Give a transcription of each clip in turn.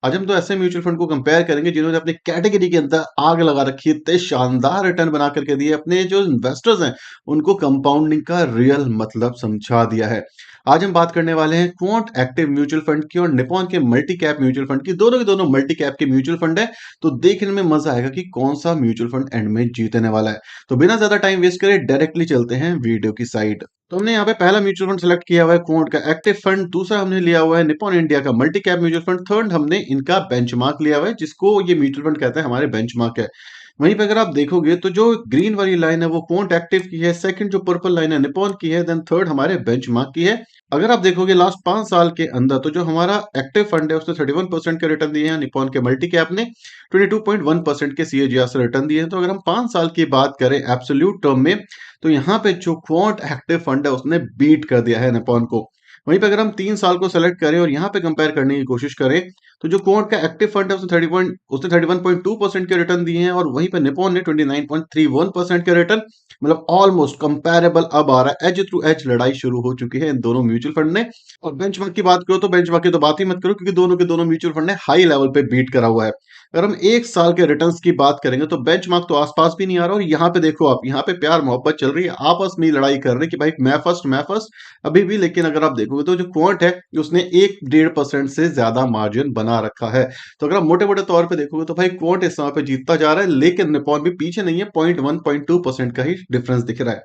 आज हम तो ऐसे म्यूचुअल फंड को कंपेयर करेंगे जिन्होंने अपनी कैटेगरी के अंदर आग लगा रखी है, इतने शानदार रिटर्न बना करके दिए, अपने जो इन्वेस्टर्स हैं उनको कंपाउंडिंग का रियल मतलब समझा दिया है। आज हम बात करने वाले हैं क्वांट एक्टिव म्यूचुअल फंड की और निपॉन के मल्टी कैप म्यूचुअल फंड की। दोनों के दोनों मल्टी कैप के म्यूचुअल फंड है, तो देखने में मजा आएगा कि कौन सा म्यूचुअल फंड एंड में जीतने वाला है। तो बिना ज्यादा टाइम वेस्ट करे डायरेक्टली चलते हैं वीडियो की साइड। तो हमने यहाँ पे पहला म्यूचुअल फंड सेलेक्ट किया हुआ है क्वांट का एक्टिव फंड, दूसरा हमने लिया हुआ है निपॉन इंडिया का multi cap mutual fund, third हमने इनका बेंचमार्क लिया हुआ है जिसको ये म्यूचुअल फंड कहते हैं हमारे बेंचमार्क है। वहीं पे अगर आप देखोगे तो जो ग्रीन वाली लाइन है वो क्वांट एक्टिव की है, सेकंड जो पर्पल लाइन है निपॉन की है, देन थर्ड हमारे बेंचमार्क की है। अगर आप देखोगे लास्ट 5 साल के अंदर तो जो हमारा एक्टिव फंड है उसने 31% के रिटर्न दिए हैं, निपॉन के मल्टी कैप ने 22.1% के सीएजीआर से रिटर्न दिए हैं। तो अगर हम 5 साल की बात करें एब्सोल्यूट टर्म में, तो यहाँ पे जो क्वांट एक्टिव फंड है उसने बीट कर दिया है निपॉन को। वहीं पे अगर हम 3 साल को सेलेक्ट करें और यहाँ पे कंपेयर करने की कोशिश करें, तो जो क्वांट का एक्टिव फंड है उसने 31.2% के रिटर्न दिए हैं और वहीं पे निपॉन ने 29.31% के रिटर्न, मतलब ऑलमोस्ट कंपेरेबल। अब आ रहा है एज टू एज लड़ाई शुरू हो चुकी है इन दोनों म्यूचुअल फंड ने। और बेंचमार्क की बात करो तो बेंचमार्क की तो बात ही मत करो, क्योंकि दोनों के दोनों म्यूचुअल फंड ने हाई लेवल पे बीट करा हुआ है। अगर हम 1 साल के रिटर्न्स की बात करेंगे तो बेंचमार्क तो आसपास भी नहीं आ रहा, और यहाँ पे देखो आप, यहाँ पे प्यार मोहब्बत चल रही है, आपस में ही लड़ाई कर रहे हैं कि भाई मैं फर्स्ट अभी भी। लेकिन अगर आप देखोगे तो जो क्वांट है उसने 1-1.5% से ज्यादा मार्जिन बना रखा है। तो अगर आप मोटे मोटे तौर पे देखोगे तो भाई क्वांट इस समय पे जीतता जा रहा है, लेकिन निपॉन भी पीछे नहीं है, 0.1-0.2% का ही डिफरेंस दिख रहा है।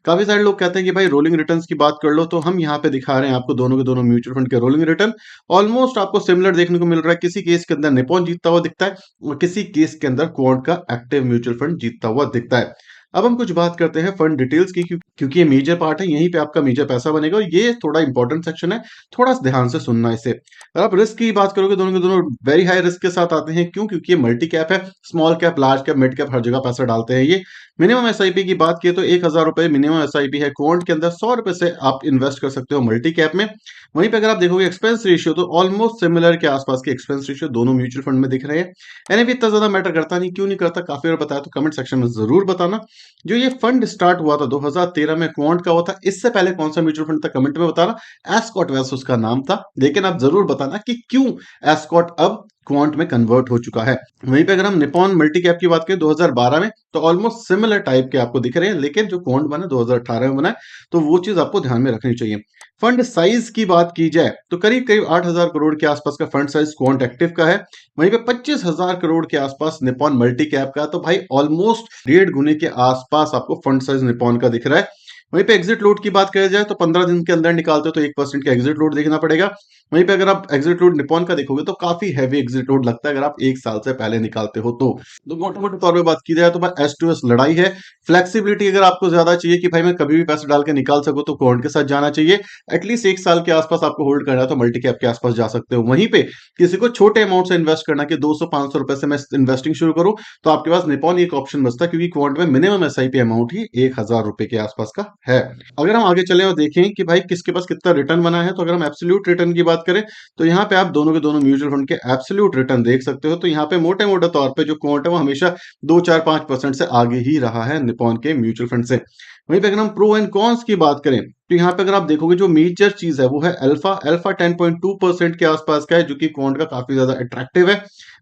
काफी सारे लोग कहते हैं कि भाई रोलिंग रिटर्न्स की बात कर लो, तो हम यहाँ पे दिखा रहे हैं आपको दोनों के दोनों म्यूचुअल फंड के रोलिंग रिटर्न। ऑलमोस्ट आपको सिमिलर देखने को मिल रहा है, किसी केस के अंदर निपॉन जीतता हुआ दिखता है और किसी केस के अंदर क्वांट का एक्टिव म्यूचुअल फंड जीतता हुआ दिखता है। अब हम कुछ बात करते हैं फंड डिटेल्स की, क्योंकि ये मेजर पार्ट है, यहीं पे आपका मेजर पैसा बनेगा और ये थोड़ा इंपॉर्टेंट सेक्शन है, थोड़ा सा ध्यान से सुनना इसे। अगर आप रिस्क की बात करोगे, दोनों के दोनों वेरी हाई रिस्क के साथ आते हैं। क्यों? क्योंकि ये मल्टी कैप है, small cap, large cap, mid cap, हर जगह पैसा डालते हैं ये। मिनिमम एसआईपी की बात की तो 1,000 रुपए मिनिमम एसआईपी है क्वांट के अंदर, 100 रुपए से आप इन्वेस्ट कर सकते हो मल्टी कैप में। वहीं पे अगर आप देखोगे एक्सपेंस रेशियो, तो ऑलमोस्ट सिमिलर के आसपास के एक्सपेंस रेशियो दोनों म्यूचुअल फंड में दिख रहे हैं। एनएवी इतना ज्यादा मैटर करता नहीं, क्यों नहीं करता, काफी बार बताया, तो कमेंट सेक्शन में जरूर बताना। जो ये फंड स्टार्ट हुआ था 2013 में क्वांट का हुआ था, इससे पहले कौन सा म्यूचुअल फंड था कमेंट में बताना। एस्कॉट वैस उसका नाम था, लेकिन आप जरूर बताना कि क्यों एस्कॉट अब क्वांट में कन्वर्ट हो चुका है। वहीं पे अगर हम निपॉन मल्टी कैप की बात करें 2012 में, तो ऑलमोस्ट सिमिलर टाइप के आपको दिख रहे हैं, लेकिन जो क्वांट बना 2018 में बना है, तो वो चीज आपको ध्यान में रखनी चाहिए। फंड साइज की बात की जाए तो करीब करीब 8,000 करोड़ के आसपास का फंड साइज क्वांट एक्टिव का है। वहीं पे 25,000 करोड़ के आसपास निपॉन मल्टी कैप का है। तो भाई ऑलमोस्ट 1.5 गुने के आसपास आपको फंड साइज निपॉन का दिख रहा है। वहीं पे एग्जिट लोड की बात करी जाए तो 15 दिन के अंदर निकालते हो तो 1% का एग्जिट लोड देखना पड़ेगा। वहीं पे अगर आप एग्जिट लोड निपॉन का देखोगे तो काफी हैवी एग्जिट लोड लगता है अगर आप 1 साल से पहले निकालते हो तो मोटे मोटे तौर पे बात की जाए तो भाई एस टू एस लड़ाई है। फ्लेक्सिबिलिटी अगर आपको ज्यादा चाहिए कि भाई मैं कभी भी पैसे डाल के निकाल सकूं, तो क्वांट के साथ जाना चाहिए। एटलीस्ट 1 साल के आसपास आपको होल्ड करना है तो मल्टी कैप के आसपास जा सकते हो। वहीं पे किसी को छोटे अमाउंट से इन्वेस्ट करना कि 200-500 रुपए से मैं इन्वेस्टिंग शुरू करूं, तो आपके पास निपॉन एक ऑप्शन बचता है, क्योंकि क्वांट में मिनिमम एसआईपी अमाउंट ही 1,000 रुपए के आसपास का है। अगर हम आगे चले और देखें कि भाई किसके पास कितना रिटर्न बना है, तो अगर हम एब्सोल्यूट रिटर्न की बात करें तो यहाँ पे आप दोनों के दोनों म्यूचुअल फंड के एब्सोल्यूट रिटर्न देख सकते हो। तो यहाँ पे मोटे मोटे तौर पे जो क्वांट है वो हमेशा 2-4-5% से आगे ही रहा है निपॉन के म्यूचुअल फंड से। वहीं पे अगर हम प्रो एंड कॉन्स की बात करें, तो यहाँ पे अगर आप देखोगे जो मेजर चीज है वो है अल्फा। अल्फा 10.2% के आसपास का है, जो कि क्वांट का काफी ज्यादा अट्रैक्टिव है।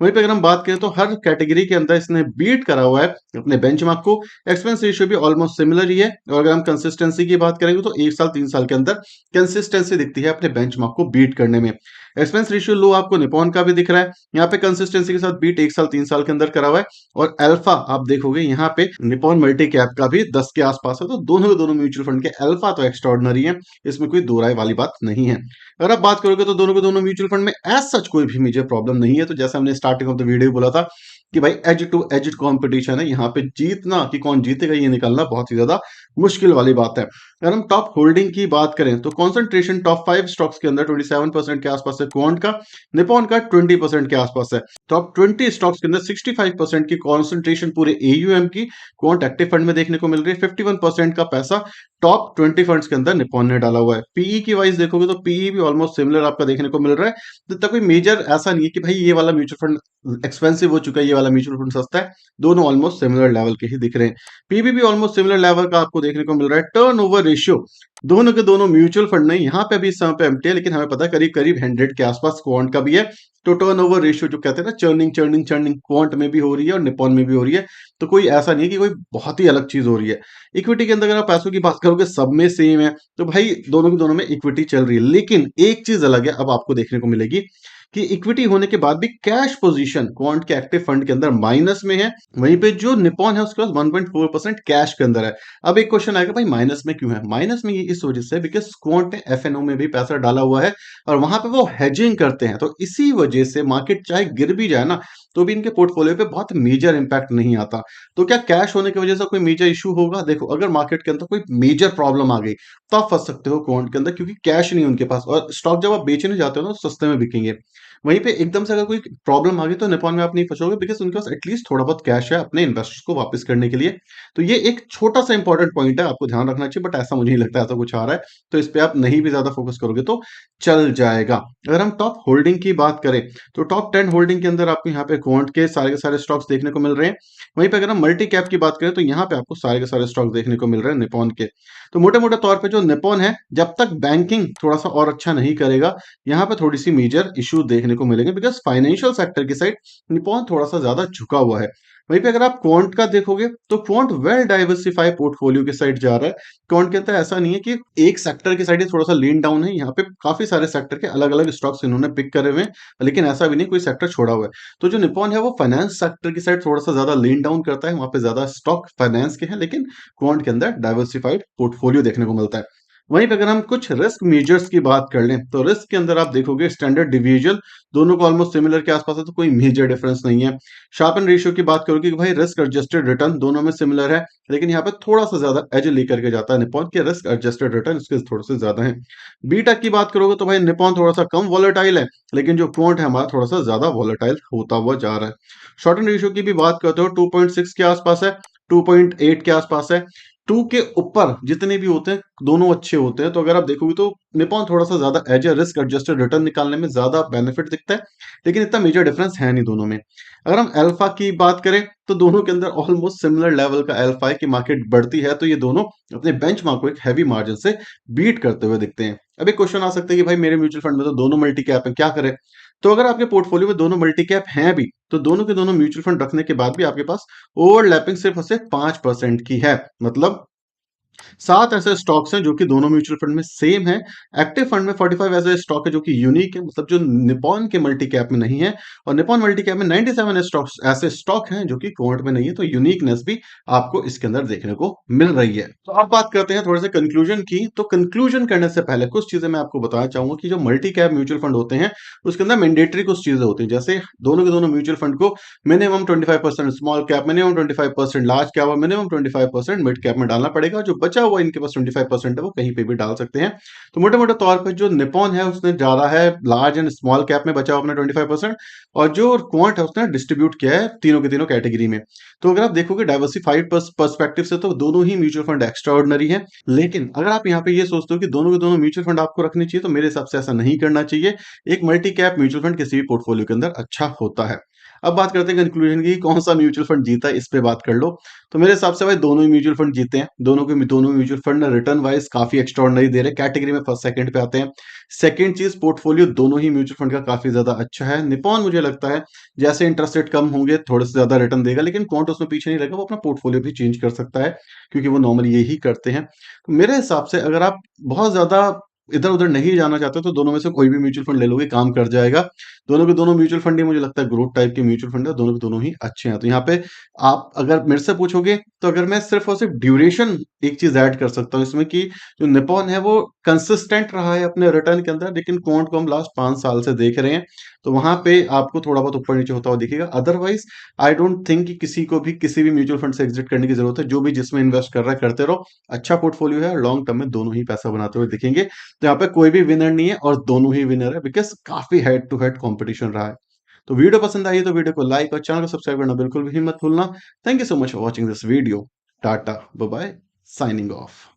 वहीं पे अगर हम बात करें तो हर कैटेगरी के अंदर इसने बीट करा हुआ है अपने बेंचमार्क को। एक्सपेंस रेशियो भी ऑलमोस्ट सिमिलर ही है। और अगर हम कंसिस्टेंसी की बात करेंगे तो 1 साल 3 साल के अंदर कंसिस्टेंसी दिखती है अपने बेंचमार्क को बीट करने में। एक्सपेंस रेशियो लो आपको निपॉन का भी दिख रहा है, यहाँ पे कंसिस्टेंसी के साथ बीट 1 साल 3 साल के अंदर करा हुआ है। और अल्फा आप देखोगे यहाँ पे निपॉन मल्टी कैप का भी 10 के आसपास है। तो दोनों के दोनों म्यूचुअल फंड के अल्फा तो एक्स्ट्रॉर्डनरी है, इसमें कोई दो राय वाली बात नहीं है। अगर आप बात करोगे तो दोनों के दोनों म्यूचुअल फंड में एज सच कोई भी मेजर प्रॉब्लम नहीं है। तो जैसे हमने स्टार्टिंग ऑफ द वीडियो बोला था कि भाई एज टू एज कंपटीशन है, यहाँ पे जीतना कि कौन जीतेगा ये निकलना बहुत ही ज्यादा मुश्किल वाली बात है। अगर हम टॉप होल्डिंग की बात करें तो कॉन्सेंट्रेशन टॉप 5 स्टॉक्स के अंदर 27% के आसपास है क्वांट का, निपॉन का 20% के आसपास है। टॉप 20 स्टॉक्स के अंदर 65% की कॉन्सेंट्रेशन पूरे एयूएम की क्वांट एक्टिव फंड में देखने को मिल रही है। 51% का पैसा टॉप 20 फंड्स के अंदर निपॉन ने डाला हुआ है। पीई की वाइज देखोगे तो पीई भी ऑलमोस्ट सिमिलर आपका देखने को मिल रहा है। तो इतना कोई मेजर ऐसा नहीं है कि भाई ये वाला म्यूचुअल फंड एक्सपेंसिव हो चुका है, ये वाला म्यूचुअल फंड सस्ता है। दोनों ऑलमोस्ट सिमिलर लेवल के ही दिख रहे हैं। पीबी भी ऑलमोस्ट सिमिलर लेवल का आपको देखने को मिल रहा है। टर्नओवर रेशियो दोनों के दोनों म्यूचुअल फंड नहीं, यहाँ पे अभी इस समय पे एमटी है, लेकिन हमें पता है करीब करीब 100 के आसपास क्वांट का भी है। तो टर्नओवर रेशियो जो कहते हैं ना, चर्निंग चर्निंग चर्निंग क्वांट में भी हो रही है और निपॉन में भी हो रही है। तो कोई ऐसा नहीं है कि कोई बहुत ही अलग चीज हो रही है। इक्विटी के अंदर अगर आप पैसों की बात करोगे, सब में सेम है। तो भाई दोनों के दोनों में इक्विटी चल रही है, लेकिन एक चीज अलग है, अब आपको देखने को मिलेगी कि इक्विटी होने के बाद भी कैश पोजीशन क्वांट के एक्टिव फंड के अंदर माइनस में है। वहीं पे जो निपॉन है उसके पास 1.4% कैश के अंदर है। अब एक क्वेश्चन आएगा, भाई माइनस में क्यों है? माइनस में ये इस वजह से बिकॉज क्वांट ने एफएनओ में भी पैसा डाला हुआ है और वहां पे वो हेजिंग करते हैं। तो इसी वजह से मार्केट चाहे गिर भी जाए ना, तो भी इनके पोर्टफोलियो पे बहुत मेजर इंपैक्ट नहीं आता। तो क्या कैश होने की वजह से कोई मेजर इशू होगा? देखो, अगर मार्केट के अंदर कोई मेजर प्रॉब्लम आ गई तो आप फंस सकते हो क्वांट के अंदर, क्योंकि कैश नहीं है उनके पास, और स्टॉक जब आप बेचने जाते हो ना, तो सस्ते में बिकेंगे। वहीं पे एकदम से अगर कोई प्रॉब्लम आ गई तो निपॉन में आप नहीं फंसोगे, बिकॉज उनके पास एटलीस्ट थोड़ा बहुत कैश है अपने इन्वेस्टर्स को वापस करने के लिए। तो ये एक छोटा सा इंपॉर्टेंट पॉइंट है, आपको ध्यान रखना चाहिए, बट ऐसा मुझे नहीं लगता ऐसा कुछ आ रहा है। तो इस पे आप नहीं भी ज्यादा फोकस करोगे तो चल जाएगा। अगर हम टॉप होल्डिंग की बात करें, तो टॉप 10 होल्डिंग के अंदर आपको यहाँ पे क्वांट के सारे स्टॉक्स देखने को मिल रहे हैं। वहीं पे अगर हम मल्टी कैप की बात करें, तो यहाँ पे आपको सारे के सारे स्टॉक्स देखने को मिल रहे हैं निपॉन के। तो मोटे मोटे तौर पे जो निपॉन है, जब तक बैंकिंग थोड़ा सा और अच्छा नहीं करेगा, यहाँ पे थोड़ी सी मेजर इशू देखने को मिलेंगे, बिकॉज फाइनेंशियल सेक्टर की साइड निपॉन थोड़ा सा ज्यादा झुका हुआ है। वहीं पे अगर आप क्वांट का देखोगे, तो क्वांट वेल डाइवर्सिफाई पोर्टफोलियो की साइड जा रहा है। क्वांट के अंदर ऐसा नहीं है कि एक सेक्टर की साइड थोड़ा सा लीन डाउन है, यहाँ पे काफी सारे सेक्टर के अलग अलग स्टॉक्स इन्होंने पिक करे हुए हैं, लेकिन ऐसा भी नहीं कोई सेक्टर छोड़ा हुआ है। तो जो निपॉन है वो फाइनेंस सेक्टर की साइड थोड़ा सा ज्यादा लीन डाउन करता है, वहां पे ज्यादा स्टॉक फाइनेंस के हैं, लेकिन क्वांट के अंदर डाइवर्सिफाइड पोर्टफोलियो देखने को मिलता है। वहीं पे अगर हम कुछ रिस्क मेजर्स की बात कर लें, तो रिस्क के अंदर आप देखोगे स्टैंडर्ड डिवीजन दोनों को ऑलमोस्ट सिमिलर के आसपास है, तो कोई मेजर डिफरेंस नहीं है। शार्पन रेशियो की बात करोगे कि भाई रिस्क एडजस्टेड रिटर्न दोनों में सिमिलर है, लेकिन यहाँ पे थोड़ा सा ज्यादा एज लेकर के जाता है निपॉन के, रिस्क एडजस्टेड रिटर्न इसके थोड़े से ज्यादा है। बीटा की बात करोगे तो भाई निपॉन थोड़ा सा कम वॉलेटाइल है, लेकिन जो क्वांट है हमारा थोड़ा सा ज्यादा वॉलेटाइल होता हुआ जा रहा है। शॉर्टन रेशियो की भी बात करते हो, 2.6 के आसपास है, 2.8 के आसपास है। 2 के ऊपर जितने भी होते हैं दोनों अच्छे होते हैं। तो अगर आप देखोगे तो निपॉन थोड़ा सा ज्यादा as a risk adjusted return निकालने में ज्यादा बेनिफिट दिखता है, लेकिन इतना मेजर डिफरेंस है नहीं दोनों में। अगर हम अल्फा की बात करें, तो दोनों के अंदर ऑलमोस्ट सिमिलर लेवल का अल्फा है कि मार्केट बढ़ती है तो ये दोनों अपने बेंचमार्क को एक हैवी मार्जिन से बीट करते हुए दिखते हैं। अब एक क्वेश्चन आ सकता है कि भाई मेरे म्यूचुअल फंड में तो दोनों मल्टी कैप है, क्या करें? तो अगर आपके पोर्टफोलियो में दोनों मल्टी कैप हैं भी, तो दोनों के दोनों म्यूचुअल फंड रखने के बाद भी आपके पास ओवरलैपिंग सिर्फ और सिर्फ 5% की है। मतलब 7 ऐसे स्टॉक्स हैं जो कि दोनों म्यूचुअल फंड में सेम है। एक्टिव फंड में 45 ऐसे स्टॉक है जो कि यूनिक है, मतलब जो निपॉन के मल्टी कैप में नहीं है, और निपॉन मल्टी कैप में 97 स्टॉक्स ऐसे स्टॉक हैं जो कि क्वांट में नहीं है। तो यूनिकनेस भी आपको इसके अंदर देखने को मिल रही है। तो अब बात करते हैं थोड़े से कंक्लूजन की। तो कंक्लूजन करने से पहले कुछ चीजें मैं आपको बताना चाहूंगा कि जो मल्टी कैप म्यूचुअल फंड होते हैं, उसके अंदर मैंडेटरी कुछ चीजें होती हैं, जैसे दोनों के दोनों म्यूचुअल फंड को minimum 25% small cap, minimum 25% large cap और मिनिमम 25% मिड कैप में डालना पड़ेगा। जो बचा हुआ इनके पास 25% है वो कहीं पे भी डाल सकते हैं। तो मोटे मोटे तौर पर जो निपॉन है उसने डाला है लार्ज एंड स्मॉल कैप में, बचा हुआ अपना 25%, और जो क्वांट है उसने डिस्ट्रीब्यूट किया है तीनों के तीनों कैटेगरी में। तो अगर आप देखोगे डाइवर्सिफाइड पर्सपेक्टिव से, तो दोनों ही म्यूचुअल फंड एक्स्ट्रा ऑर्डिनरी है। लेकिन अगर आप यहाँ पे ये सोचते हो कि दोनों के दोनों म्यूचुअल फंड आपको रखने चाहिए, तो मेरे हिसाब से ऐसा नहीं करना चाहिए। एक मल्टी कैप म्यूचुअल फंड किसी भी पोर्टफोलियो के अंदर अच्छा होता है। अब बात करते हैं कंक्लूजन की, कौन सा म्यूचुअल फंड जीता है, इस पे बात कर लो। तो मेरे हिसाब से भाई दोनों ही म्यूचुअल फंड जीते हैं। दोनों म्यूचुअल फंड रिटर्न वाइज काफी एक्स्ट्राऑर्डिनरी दे रहे हैं, कैटेगरी में फर्स्ट सेकंड पे आते हैं। सेकंड चीज, पोर्टफोलियो दोनों ही म्यूचुअल फंड का काफी ज्यादा अच्छा है। निपॉन मुझे लगता है जैसे इंटरेस्ट रेट कम होंगे थोड़े से ज्यादा रिटर्न देगा, लेकिन क्वांट उसमें पीछे नहीं रहेगा, वो अपना पोर्टफोलियो भी चेंज कर सकता है, क्योंकि वो नॉर्मली यही करते हैं। तो मेरे हिसाब से अगर आप बहुत ज्यादा इधर उधर नहीं जाना चाहते, तो दोनों में से कोई भी म्यूचुअल फंड ले लोगे, काम कर जाएगा। दोनों के दोनों म्यूचुअल फंड ही मुझे लगता है ग्रोथ टाइप के म्यूचुअल फंड है, दोनों के दोनों ही अच्छे हैं। तो यहाँ पे आप अगर मेरे से पूछोगे, तो अगर मैं सिर्फ और सिर्फ ड्यूरेशन एक चीज ऐड कर सकता हूँ इसमें, कि जो निपॉन है वो कंसिस्टेंट रहा है अपने रिटर्न के अंदर, लेकिन क्वांट को हम लास्ट 5 साल से देख रहे हैं, तो वहां पे आपको थोड़ा बहुत ऊपर नीचे होता हुआ दिखेगा। अदरवाइज आई डोंट थिंक कि किसी को भी किसी भी म्यूचुअल फंड से एग्जिट करने की जरूरत है। जो भी जिसमें इन्वेस्ट कर रहा है करते रहो, अच्छा पोर्टफोलियो है, लॉन्ग टर्म में दोनों ही पैसा बनाते हुए दिखेंगे। तो यहाँ पे कोई भी विनर नहीं है और दोनों ही विनर है, बिकॉज काफी हेड टू हेड कॉम्पिटिशन रहा है। तो वीडियो पसंद आई है तो वीडियो को लाइक और चैनल को सब्सक्राइब करना बिल्कुल भी मत भूलना। Thank you so much for watching this video. Tata bye bye, signing of.